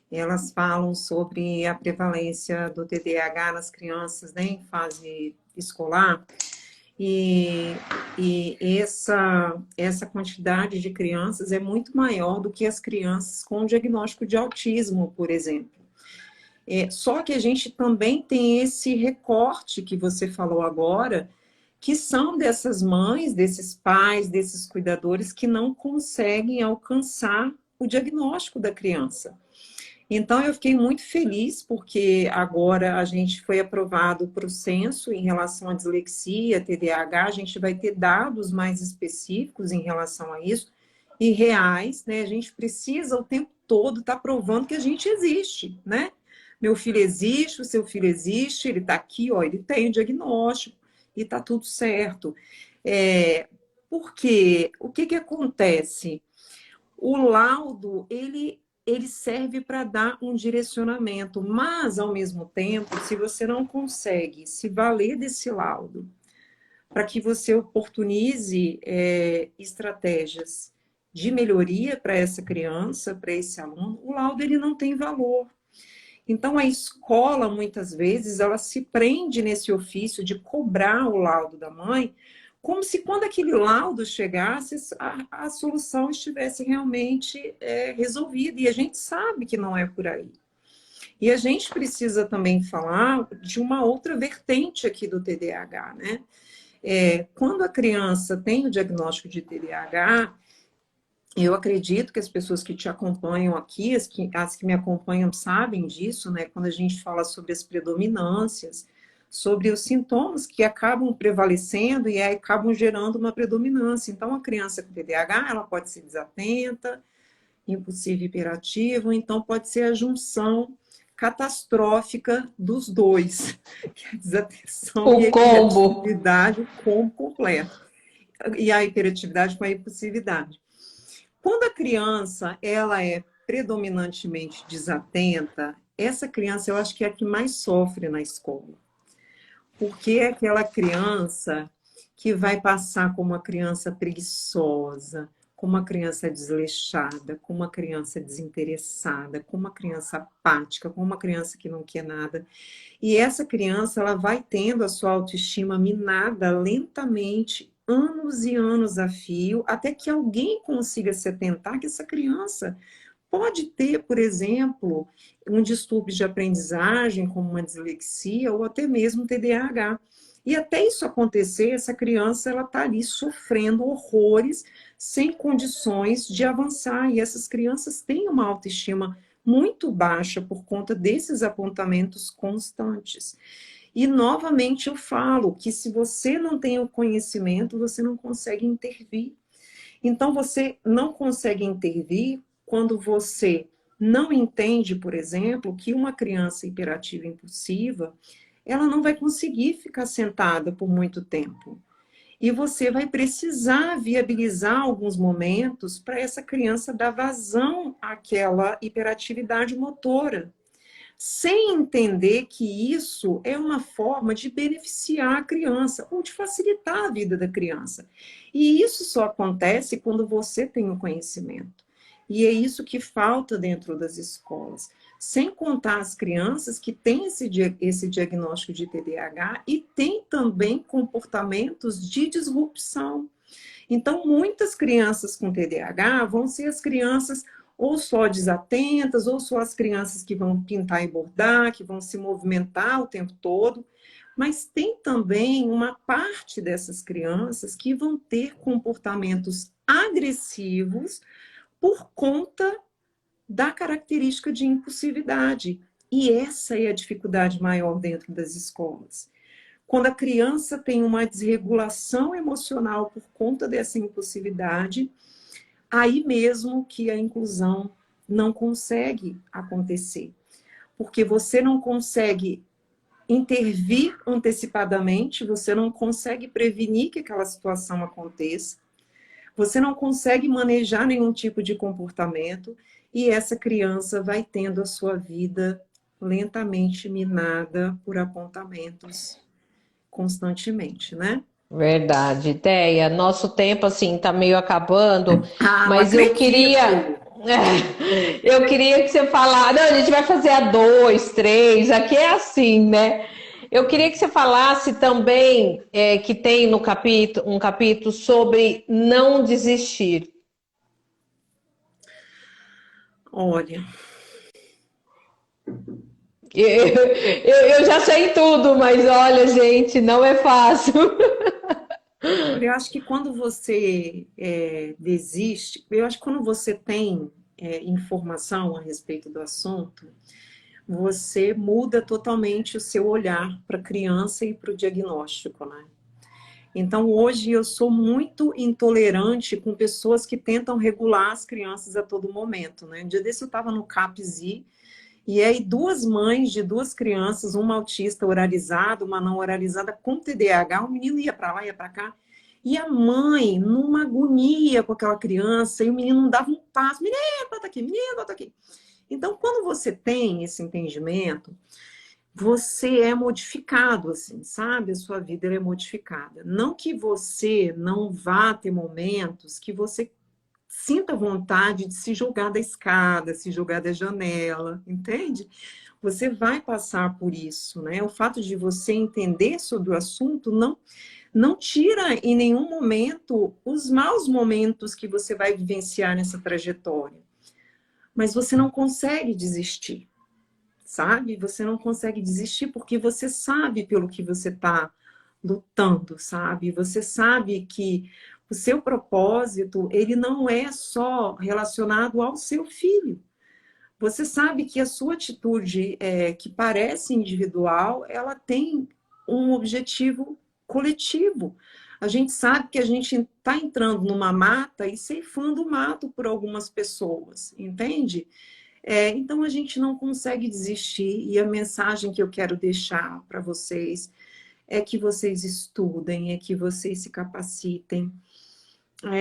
elas falam sobre a prevalência do TDAH nas crianças, né, em fase escolar, e essa quantidade de crianças é muito maior do que as crianças com diagnóstico de autismo, por exemplo. Só que a gente também tem esse recorte que você falou agora, que são dessas mães, desses pais, desses cuidadores que não conseguem alcançar o diagnóstico da criança. Então, eu fiquei muito feliz porque agora a gente foi aprovado para o censo em relação à dislexia, TDAH, a gente vai ter dados mais específicos em relação a isso e reais, né? A gente precisa o tempo todo estar provando que a gente existe, né? Meu filho existe, o seu filho existe, ele está aqui, ó, ele tem o diagnóstico e está tudo certo. Porque o que acontece? O laudo, ele serve para dar um direcionamento, mas, ao mesmo tempo, se você não consegue se valer desse laudo para que você oportunize estratégias de melhoria para essa criança, para esse aluno, o laudo ele não tem valor. Então, a escola, muitas vezes, ela se prende nesse ofício de cobrar o laudo da mãe, como se quando aquele laudo chegasse, a solução estivesse realmente resolvida. E a gente sabe que não é por aí. E a gente precisa também falar de uma outra vertente aqui do TDAH, né? Quando a criança tem o diagnóstico de TDAH, eu acredito que as pessoas que te acompanham aqui, as que me acompanham sabem disso, né? Quando a gente fala sobre as predominâncias, sobre os sintomas que acabam prevalecendo e aí acabam gerando uma predominância. Então, a criança com TDAH, ela pode ser desatenta, impulsiva e hiperativa, ou então pode ser a junção catastrófica dos dois, que é a desatenção e O a combo. hiperatividade, o combo completo. E a hiperatividade com a impulsividade. Quando a criança ela é predominantemente desatenta, essa criança eu acho que é a que mais sofre na escola. Porque é aquela criança que vai passar como uma criança preguiçosa, como uma criança desleixada, como uma criança desinteressada, como uma criança apática, como uma criança que não quer nada. E essa criança ela vai tendo a sua autoestima minada lentamente, anos e anos a fio, até que alguém consiga se atentar que essa criança pode ter, por exemplo, um distúrbio de aprendizagem, como uma dislexia, ou até mesmo TDAH. E até isso acontecer, essa criança ela está ali sofrendo horrores, sem condições de avançar. E essas crianças têm uma autoestima muito baixa por conta desses apontamentos constantes. E, novamente, eu falo que se você não tem o conhecimento, você não consegue intervir. Então, você não consegue intervir quando você não entende, por exemplo, que uma criança hiperativa e impulsiva, ela não vai conseguir ficar sentada por muito tempo. E você vai precisar viabilizar alguns momentos para essa criança dar vazão àquela hiperatividade motora, sem entender que isso é uma forma de beneficiar a criança ou de facilitar a vida da criança. E isso só acontece quando você tem o conhecimento. E é isso que falta dentro das escolas. Sem contar as crianças que têm esse diagnóstico de TDAH e têm também comportamentos de disrupção. Então, muitas crianças com TDAH vão ser as crianças ou só desatentas, ou só as crianças que vão pintar e bordar, que vão se movimentar o tempo todo. Mas tem também uma parte dessas crianças que vão ter comportamentos agressivos por conta da característica de impulsividade. E essa é a dificuldade maior dentro das escolas. Quando a criança tem uma desregulação emocional por conta dessa impulsividade, aí mesmo que a inclusão não consegue acontecer. Porque você não consegue intervir antecipadamente, você não consegue prevenir que aquela situação aconteça, você não consegue manejar nenhum tipo de comportamento e essa criança vai tendo a sua vida lentamente minada por apontamentos constantemente, né? Verdade, ideia. Nosso tempo assim tá meio acabando, Ah, não mas eu queria, acredito! eu queria que você falasse. Não, a gente vai fazer a dois, três. Aqui é assim, né? Eu queria que você falasse também que tem no capítulo um capítulo sobre não desistir. Olha, Eu já sei tudo, mas olha, gente, não é fácil. olha, eu acho que quando você desiste, eu acho que quando você tem informação a respeito do assunto, você muda totalmente o seu olhar para a criança e para o diagnóstico, né? Então, hoje eu sou muito intolerante com pessoas que tentam regular as crianças a todo momento, né? Um dia desse eu estava no CAPSI, e aí duas mães de duas crianças, uma autista oralizada, uma não oralizada, com TDAH, o menino ia para lá, ia para cá, e a mãe, numa agonia com aquela criança, e o menino não dava um passo, menino, bota aqui, menino, bota aqui. Então, quando você tem esse entendimento, você é modificado, assim, sabe? A sua vida é modificada. Não que você não vá ter momentos que você sinta vontade de se jogar da escada, se jogar da janela, entende? Você vai passar por isso, né? O fato de você entender sobre o assunto não tira em nenhum momento os maus momentos que você vai vivenciar nessa trajetória. Mas você não consegue desistir, sabe? Você não consegue desistir porque você sabe pelo que você está lutando, sabe? Você sabe que o seu propósito, ele não é só relacionado ao seu filho. Você sabe que a sua atitude, que parece individual, ela tem um objetivo coletivo. A gente sabe que a gente está entrando numa mata e ceifando o mato por algumas pessoas, entende? Então a gente não consegue desistir, e a mensagem que eu quero deixar para vocês é que vocês estudem, é que vocês se capacitem.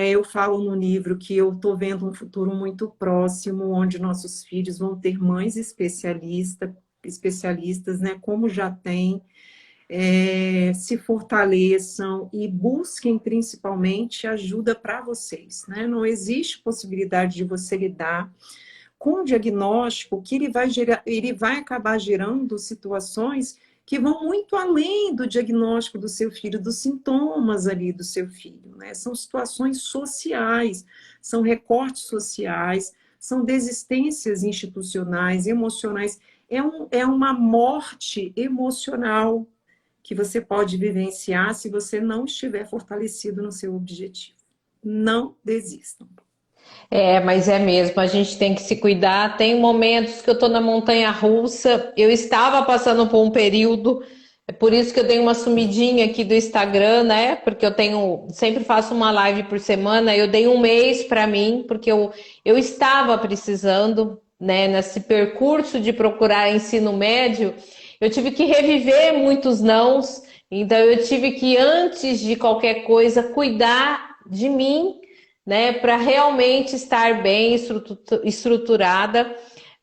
Eu falo no livro que eu estou vendo um futuro muito próximo, onde nossos filhos vão ter mães especialistas, né, como já tem, se fortaleçam e busquem principalmente ajuda para vocês, né? Não existe possibilidade de você lidar com o diagnóstico que ele vai acabar gerando situações que vão muito além do diagnóstico do seu filho, dos sintomas ali do seu filho, né? São situações sociais, são recortes sociais, são desistências institucionais, emocionais, é uma morte emocional que você pode vivenciar se você não estiver fortalecido no seu objetivo. Não desistam. Mas é mesmo, a gente tem que se cuidar. Tem momentos que eu tô na montanha russa, eu estava passando por um período, é por isso que eu dei uma sumidinha aqui do Instagram, né? Porque sempre faço uma live por semana, eu dei um mês para mim, porque eu estava precisando, né, nesse percurso de procurar ensino médio, eu tive que reviver muitos nãos, então eu tive que, antes de qualquer coisa, cuidar de mim, né, para realmente estar bem estruturada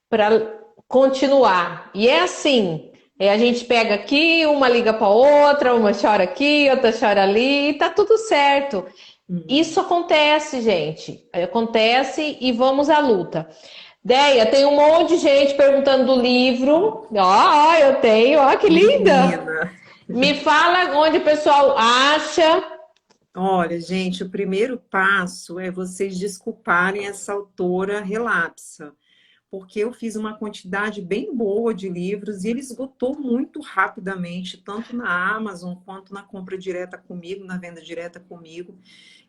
para continuar. E é assim, a gente pega aqui, uma liga para outra, uma chora aqui, outra chora ali, e tá tudo certo. Isso acontece, gente. Acontece e vamos à luta. Deia, tem um monte de gente perguntando do livro. Ó, eu tenho, ó, que linda! Menina, Me fala onde o pessoal acha. olha, gente, o primeiro passo é vocês desculparem essa autora relapsa, porque eu fiz uma quantidade bem boa de livros e ele esgotou muito rapidamente, tanto na Amazon quanto na compra direta comigo, na venda direta comigo.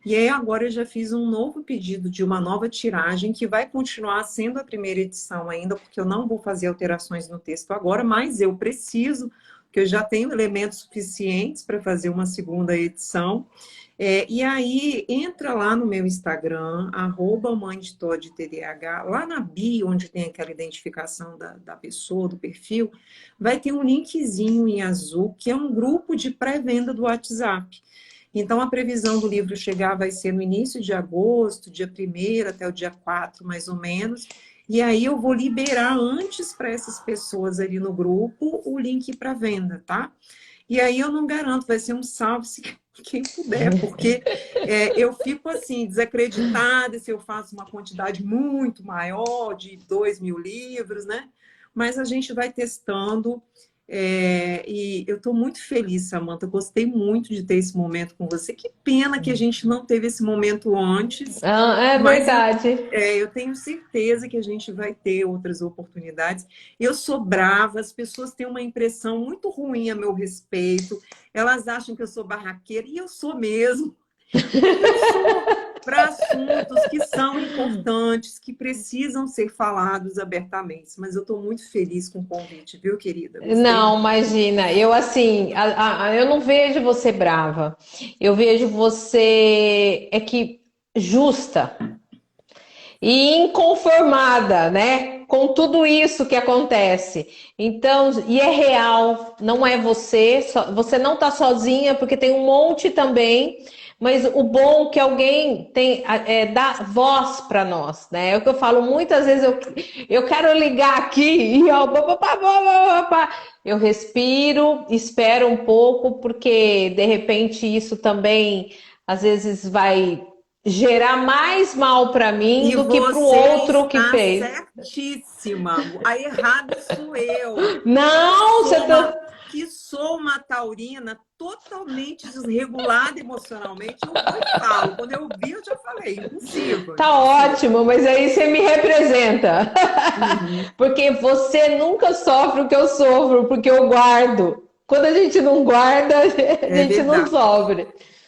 E aí agora eu já fiz um novo pedido de uma nova tiragem, que vai continuar sendo a primeira edição ainda, porque eu não vou fazer alterações no texto agora, mas eu preciso, porque eu já tenho elementos suficientes para fazer uma segunda edição. E aí, entra lá no meu Instagram, @mãe de Todd TDAH, lá na bio, onde tem aquela identificação da pessoa, do perfil, vai ter um linkzinho em azul, que é um grupo de pré-venda do WhatsApp. Então, a previsão do livro chegar vai ser no início de agosto, dia 1º até o dia 4, mais ou menos. E aí eu vou liberar antes para essas pessoas ali no grupo o link para venda, tá? E aí eu não garanto, vai ser um salve-se quem puder, porque eu fico assim, desacreditada se eu faço uma quantidade muito maior, de 2.000 livros, né? Mas a gente vai testando. E eu estou muito feliz, Samanta. Gostei muito de ter esse momento com você. Que pena que a gente não teve esse momento antes, É mas verdade. eu tenho certeza que a gente vai ter outras oportunidades. Eu sou brava, as pessoas têm uma impressão muito ruim a meu respeito. Elas acham que eu sou barraqueira, e eu sou mesmo. Mas eu sou para assuntos que são importantes, que precisam ser falados abertamente. Mas eu estou muito feliz com o convite, viu, querida? Gostei Não, muito. imagina, eu assim, eu não vejo você brava, eu vejo você justa e inconformada, né? Com tudo isso que acontece. Então, e é real, não é você, você não tá sozinha, porque tem um monte também. Mas o bom é que alguém tem dá voz para nós, né? É o que eu falo muitas vezes. Eu quero ligar aqui e eu respiro, espero um pouco, porque de repente isso também às vezes vai gerar mais mal para mim E do que para o você outro que está fez. certíssima. A errada sou eu, Não, você tá. que sou uma taurina totalmente desregulada emocionalmente. Eu vou e falo. Quando eu vi, eu já falei. Impossível, Tá impossível. ótimo, mas aí você me representa. Uhum. Porque você nunca sofre o que eu sofro, porque eu guardo. Quando a gente não guarda, a É gente não verdade, sofre.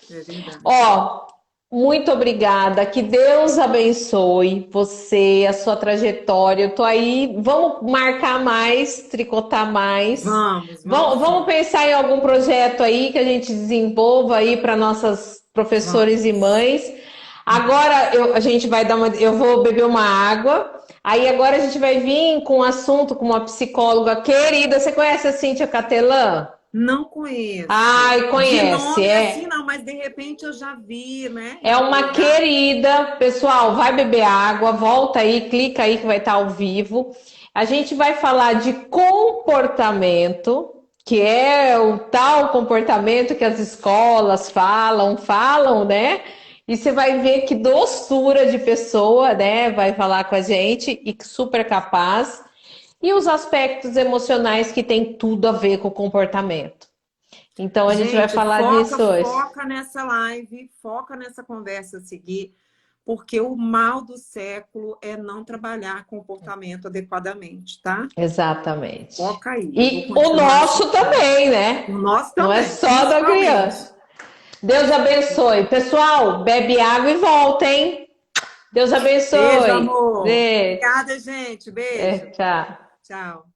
é verdade. Ó, muito obrigada. Que Deus abençoe você, a sua trajetória. Eu tô aí. Vamos marcar mais, tricotar mais. Vamos Vamos sim. pensar em algum projeto aí que a gente desenvolva aí para nossas professores e Vamos. mães. Agora a gente vai eu vou beber uma água. Aí agora a gente vai vir com um assunto com uma psicóloga querida. Você conhece a Cíntia Catelã? Não conheço. Ai, De conhece, nome assim, é. não, mas de repente eu já vi, né, em É algum uma lugar. querida. Pessoal, vai beber água, volta aí, clica aí que vai estar ao vivo. A gente vai falar de comportamento, que é o tal comportamento que as escolas falam, né? E você vai ver que doçura de pessoa, né? Vai falar com a gente e super capaz. E os aspectos emocionais que tem tudo a ver com o comportamento. Então a gente vai Gente, falar disso hoje. foca nessa live, foca nessa conversa a seguir, porque o mal do século é não trabalhar comportamento adequadamente, tá? Exatamente. Foca aí, eu vou E o continuar nosso assistindo. também, né? O nosso Não é também, só da principalmente. criança. Deus abençoe. Pessoal, bebe água e volta, hein? Deus Beijo, abençoe. amor. Beijo. Obrigada, gente. Beijo. Tchau. Tchau.